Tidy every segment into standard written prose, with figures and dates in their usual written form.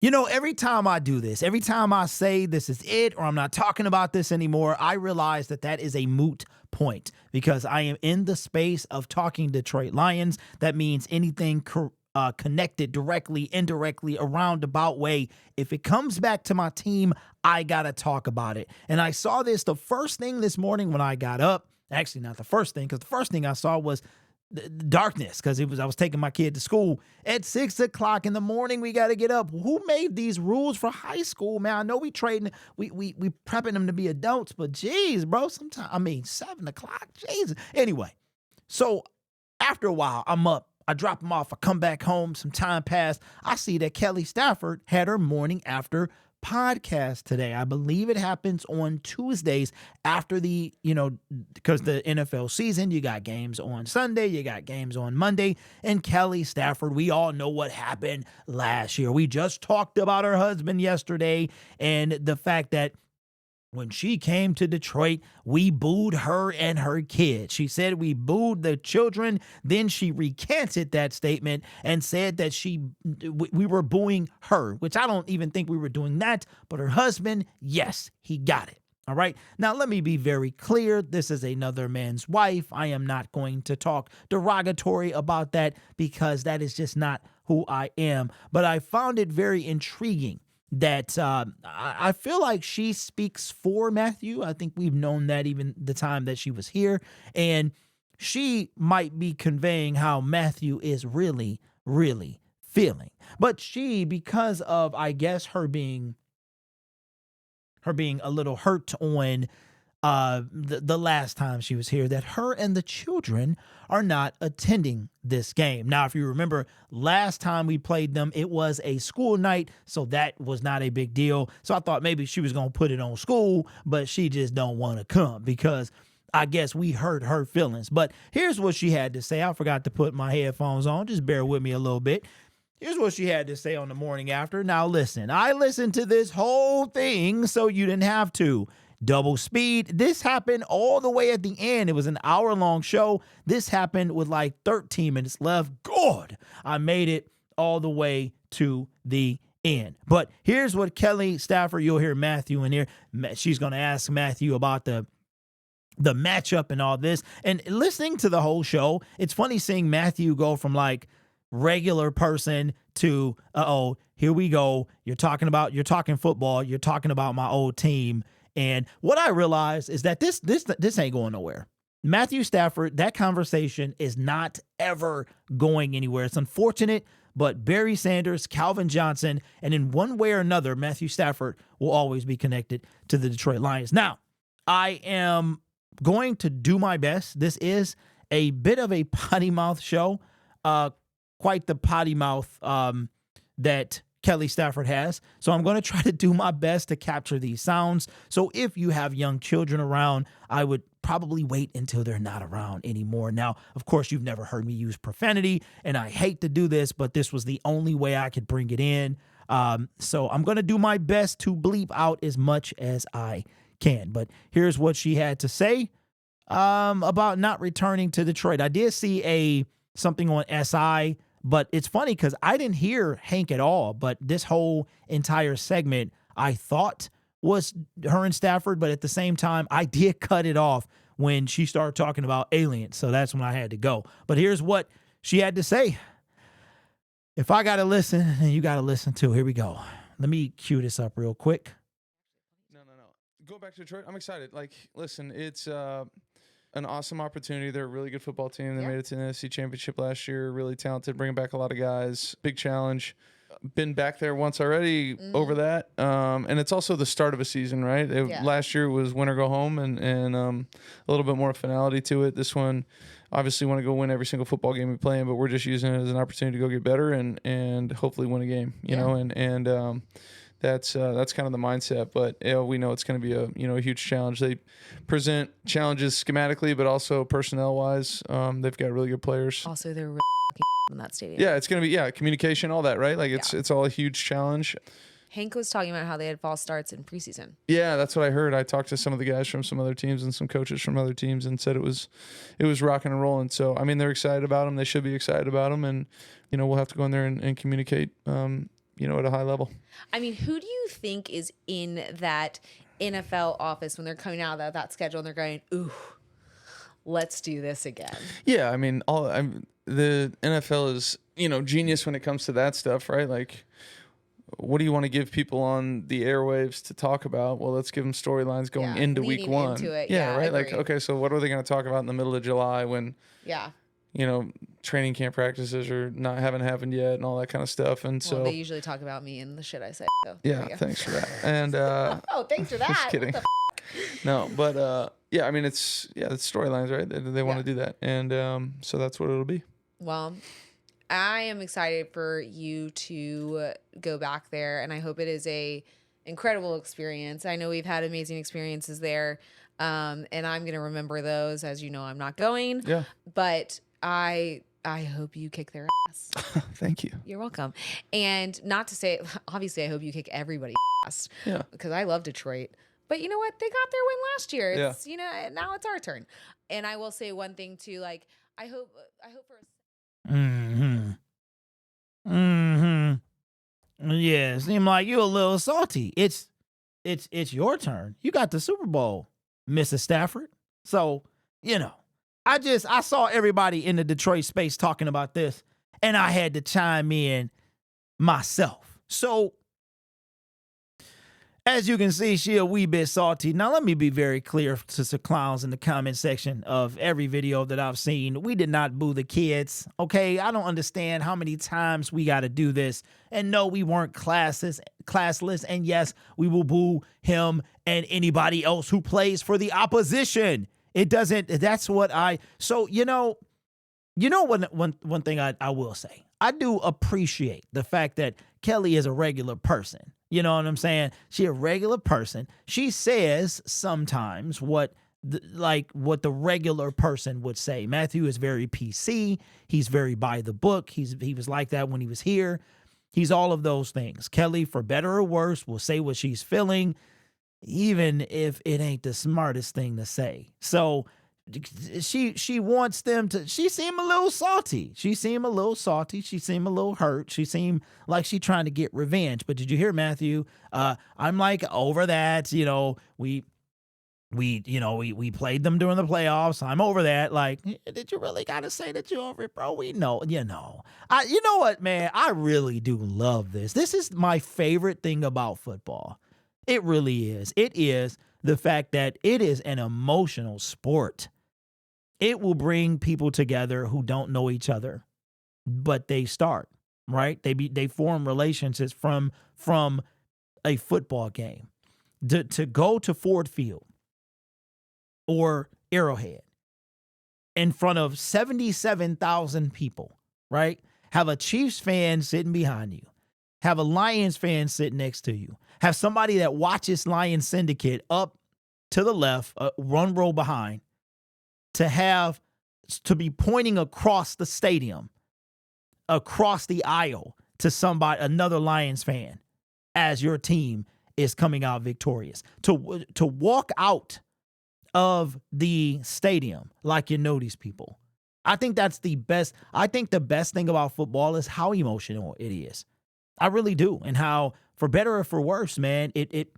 You know, every time I do this, every time I say this is it or I'm not talking about this anymore, I realize that that is a moot point because I am in the space of talking Detroit Lions. That means anything connected directly, indirectly, a roundabout way. If it comes back to my team, I got to talk about it. And I saw this the first thing this morning when I got up. Actually, not the first thing, because the first thing I saw was darkness, because I was taking my kid to school at 6 o'clock in the morning. We got to get up. Who made these rules for high school, man? I know we prepping them to be adults, but geez, bro, sometimes 7 o'clock, Jesus. Anyway, so after a while, I'm up. I drop them off. I come back home. Some time passed. I see that Kelly Stafford had her morning after podcast today. I believe it happens on Tuesdays after because the NFL season, you got games on Sunday, you got games on Monday, and Kelly Stafford, we all know what happened last year. We just talked about her husband yesterday and the fact that when she came to Detroit, we booed her and her kids. She said we booed the children. Then she recanted that statement and said that we were booing her, which I don't even think we were doing that. But her husband, yes, he got it. All right. Now, let me be very clear. This is another man's wife. I am not going to talk derogatory about that because that is just not who I am. But I found it very intriguing that I feel like she speaks for Matthew. I think we've known that even the time that she was here. And she might be conveying how Matthew is really, really feeling. But she, because of, I guess, her being a little hurt on the last time she was here, that her and the children are not attending this game. Now, if you remember, last time we played them, it was a school night, so that was not a big deal. So I thought maybe she was going to put it on school, but she just don't want to come because I guess we hurt her feelings. But here's what she had to say. I forgot to put my headphones on. Just bear with me a little bit. Here's what she had to say on the morning after. Now, listen, I listened to this whole thing, so you didn't have to. Double speed. This happened all the way at the end. It was an hour-long show. This happened with like 13 minutes left. God, I made it all the way to the end. But here's what Kelly Stafford, you'll hear Matthew in here. She's going to ask Matthew about the matchup and all this. And listening to the whole show, it's funny seeing Matthew go from like regular person to, here we go. You're talking football. You're talking about my old team. And what I realized is that this ain't going nowhere. Matthew Stafford, that conversation is not ever going anywhere. It's unfortunate, but Barry Sanders, Calvin Johnson, and in one way or another, Matthew Stafford will always be connected to the Detroit Lions. Now, I am going to do my best. This is a bit of a potty mouth show, quite the potty mouth that Kelly Stafford has. So I'm going to try to do my best to capture these sounds. So if you have young children around, I would probably wait until they're not around anymore. Now, of course, you've never heard me use profanity, and I hate to do this, but this was the only way I could bring it in. So I'm going to do my best to bleep out as much as I can. But here's what she had to say about not returning to Detroit. I did see something on SI, but it's funny because I didn't hear Hank at all. But this whole entire segment, I thought was her and Stafford. But at the same time, I did cut it off when she started talking about aliens. So that's when I had to go. But here's what she had to say. If I got to listen, then you got to listen too. Here we go. Let me cue this up real quick. No. Go back to Detroit. I'm excited. Like, listen, it's an awesome opportunity. They're a really good football team. They made it to the NFC Championship last year. Really talented, bringing back a lot of guys. Big challenge. Been back there once already over that. And it's also the start of a season, right? Last year was win or go home and a little bit more finality to it. This one, obviously want to go win every single football game we play in, but we're just using it as an opportunity to go get better and hopefully win a game, you know, and that's kind of the mindset, but we know it's going to be a huge challenge. They present challenges schematically, but also personnel wise. They've got really good players. Also, they're really in that stadium. Yeah, it's going to be communication, all that, right? Like it's all a huge challenge. Hank was talking about how they had false starts in preseason. Yeah, that's what I heard. I talked to some of the guys from some other teams and some coaches from other teams and said it was rocking and rolling. So I mean, they're excited about them. They should be excited about them, and we'll have to go in there and communicate. at a high level. I mean, who do you think is in that NFL office when they're coming out of that schedule and they're going, ooh, let's do this again? Yeah, I mean, the NFL is, genius when it comes to that stuff, right? Like, what do you want to give people on the airwaves to talk about? Well, let's give them storylines going into week one. Into it. Yeah, right? Like, agree. okay, so what are they going to talk about in the middle of July when, Yeah. training camp practices haven't happened yet and all that kind of stuff. And Well, so they usually talk about me and the shit I say. So yeah, thanks for that. And oh, thanks for that. just kidding. No, but yeah, I mean, it's storylines, right? They want to do that. And so that's what it'll be. Well, I am excited for you to go back there, and I hope it is a incredible experience. I know we've had amazing experiences there, and I'm going to remember those. As you know, I'm not going. Yeah. But I hope you kick their ass. Thank you. You're welcome. And not to say, obviously, I hope you kick everybody's ass. Yeah. Because I love Detroit. But you know what? They got their win last year. It's, now it's our turn. And I will say one thing too, like, I hope for a Yeah, it seemed like you're a little salty. It's your turn. You got the Super Bowl, Mrs. Stafford. So, I saw everybody in the Detroit space talking about this, and I had to chime in myself. So, as you can see, she a wee bit salty. Now, let me be very clear to the clowns in the comment section of every video that I've seen. We did not boo the kids, okay? I don't understand how many times we got to do this. And no, we weren't classless. And yes, we will boo him and anybody else who plays for the opposition. It doesn't, that's what so, one thing I will say. I do appreciate the fact that Kelly is a regular person. You know what I'm saying? She a regular person. She says sometimes what the regular person would say. Matthew is very PC. He's very by the book. He was like that when he was here. He's all of those things. Kelly, for better or worse, will say what she's feeling, even if it ain't the smartest thing to say. So she wants them to, she seemed a little salty. She seemed a little hurt. She seemed like she trying to get revenge. But did you hear Matthew? I'm like over that, we played them during the playoffs. I'm over that. Like, did you really got to say that you're over it, bro? We know, you know what, man, I really do love this. This is my favorite thing about football. It really is. It is the fact that it is an emotional sport. It will bring people together who don't know each other, but they start, right? They form relationships from a football game. To go to Ford Field or Arrowhead in front of 77,000 people, right? Have a Chiefs fan sitting behind you. Have a Lions fan sitting next to you. Have somebody that watches Lions Syndicate up to the left, one row behind, to be pointing across the stadium, across the aisle to another Lions fan as your team is coming out victorious. To walk out of the stadium like you know these people. I think that's the best. I think the best thing about football is how emotional it is. I really do. And how, for better or for worse, man, it's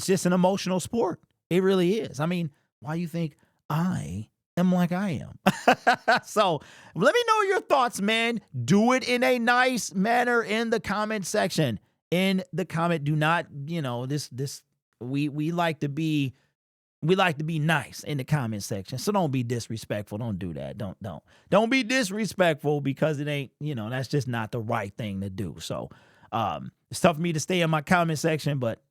just an emotional sport. It really is. I mean, why you think I am like I am? So let me know your thoughts, man. Do it in a nice manner in the comment section. In the comment, do not, we like to be nice in the comment section. So don't be disrespectful. Don't do that. Don't be disrespectful, because it ain't, that's just not the right thing to do. So it's tough for me to stay in my comment section, but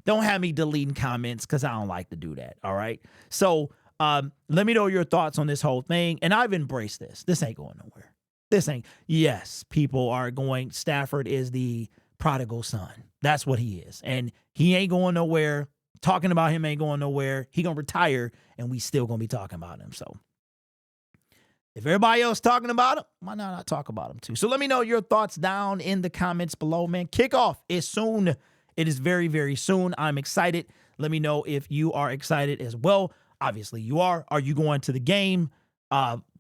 don't have me deleting comments, because I don't like to do that. All right. So let me know your thoughts on this whole thing. And I've embraced this. This ain't going nowhere. Yes, people are going, Stafford is the prodigal son. That's what he is. And he ain't going nowhere. Talking about him ain't going nowhere. He gonna retire, and we still gonna be talking about him. So if everybody else talking about him, why not talk about him too? So let me know your thoughts down in the comments below, man. Kickoff is soon. It is very, very soon. I'm excited. Let me know if you are excited as well. Obviously you are. Are you going to the game?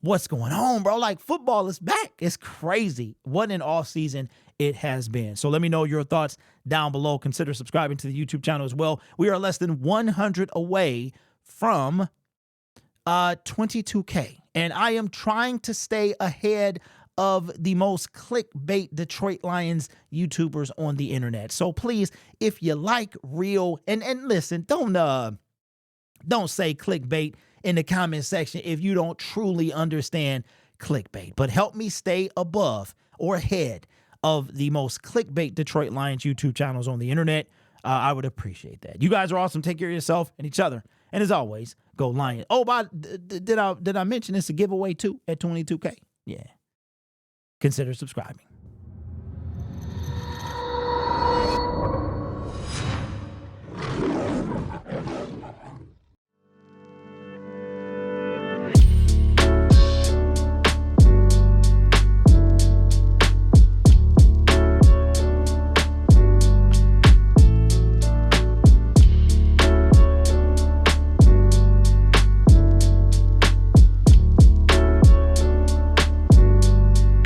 What's going on, bro? Like, football is back. It's crazy. What an off season it has been. So let me know your thoughts down below. Consider subscribing to the YouTube channel as well. We are less than 100 away from 22K. And I am trying to stay ahead of the most clickbait Detroit Lions YouTubers on the internet. So please, if you like real, and listen, don't say clickbait in the comment section if you don't truly understand clickbait. But help me stay above or ahead of the most clickbait Detroit Lions YouTube channels on the internet. I would appreciate that. You guys are awesome. Take care of yourself and each other. And as always, go Lions. Oh, did I mention it's a giveaway too at 22K? Yeah. Consider subscribing.